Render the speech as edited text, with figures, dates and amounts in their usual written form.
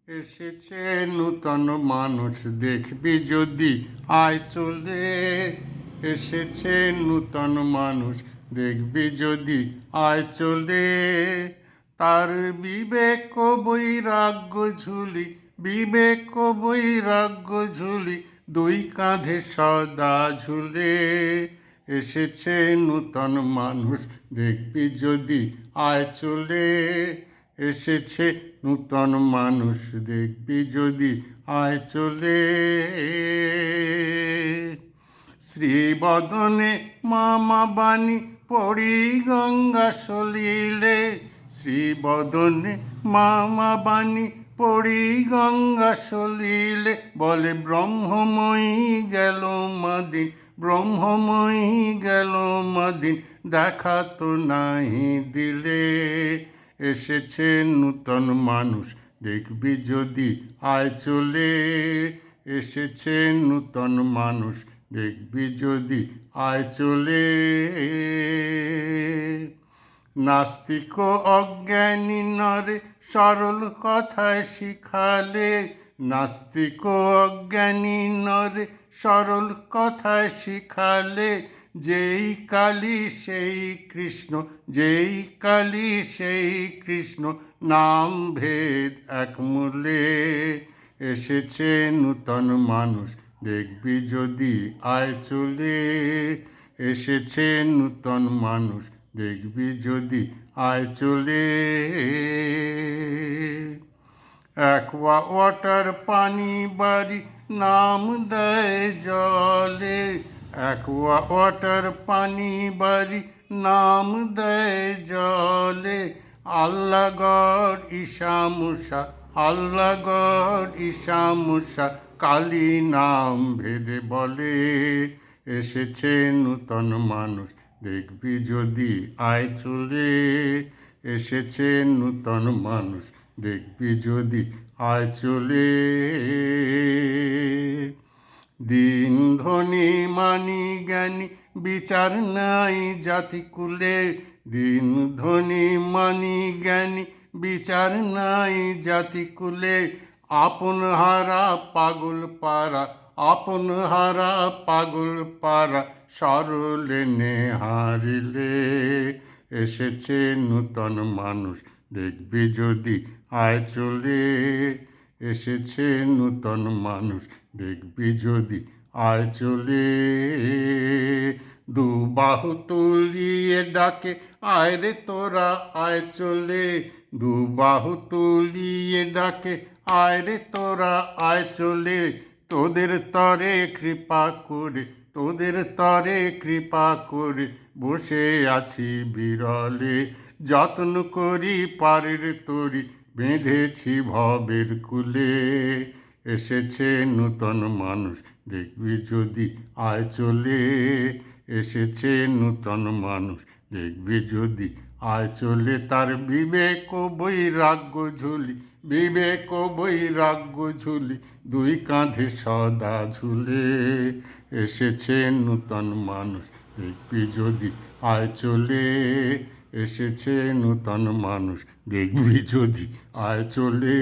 এসেছে নূতন মানুষ দেখবি যদি আয় চলে। এসেছে নূতন মানুষ দেখবি যদি আয় চলে। তার বিবেক বৈরাগ্য ঝুলি, বিবেক বৈরাগ্য ঝুলি, দুই কাঁধে সদা ঝুলে। এসেছে নূতন মানুষ দেখবি যদি আয় চলে। এসেছে নূতন মানুষ দেখবি যদি আয় চলে। শ্রীবদনে মামা বাণী পড়ি গঙ্গা সলিলে। শ্রীবদনে মামা বাণী পড়ি গঙ্গা সলিলে। বলে ব্রহ্মময়ী গেল মাদিন, ব্রহ্মময়ী গেল মাদিন, দেখা তো নাহি দিলে। এসেছে নূতন মানুষ দেখবি যদি আয় চলে। এসেছে নূতন মানুষ দেখবি যদি আয় চলে। নাস্তিক অজ্ঞানী নরে সরল কথায় শিখালে। নাস্তিক অজ্ঞানী নরে সরল কথায় শিখালে। যেই কালী সেই কৃষ্ণ, যেই কালী সেই কৃষ্ণ, নাম ভেদ এক মূলে। এসেছে নূতন মানুষ দেখবি যদি আয় চলে। এসেছে নূতন মানুষ দেখবি যদি আয় চলে। অ্যাকোয়া ওয়াটার পানি বাড়ি নাম দেয় জলে। অ্যাকোয়া ওয়াটার পানি বাড়ি নাম দেয় জলে। আল্লাহ গড ঈশা মুসা, আল্লাহ গড ঈশা মুসা, কালী নাম ভেদে বলে। এসেছে নূতন মানুষ দেখবি যদি আয় চলে। এসেছে নূতন মানুষ দেখবি যদি আয় চলে। দিন ধনী মানি জ্ঞানী বিচার নাই জাতিকুলে। দিন ধনী মানি জ্ঞানী বিচার নাই জাতিকুলে। আপন হারা পাগল পারা, আপন হারা পাগল পারা, সরলে নেহারিলে। এসেছে নূতন মানুষ দেখবি যদি আয় চলে। এসেছে নূতন মানুষ দেখবি যদি আয় চলে। দু বাহু তুলিয়ে ডাকে আয় রে তোরা আয় চলে। দু বাহু তুলিয়ে ডাকে আয় রে তোরা আয় চলে। তোদের তরে কৃপা করে, তোদের তরে কৃপা করে, বসে আছি বিরলে। যত্ন করি পারের তরি, বেঁধেছি ভবের কুলে। এসেছে নূতন মানুষ দেখবি যদি আয় চলে। এসেছে নূতন মানুষ দেখবি যদি আয় চলে। তার বিবেক বৈরাগ্য ঝুলি, বিবেক বৈরাগ্য ঝুলি, দুই কাঁধে সদা ঝুলে। এসেছে নূতন মানুষ দেখবি যদি আয় চলে। এসেছে নূতন মানুষ দেখবি যদি আয় চলে।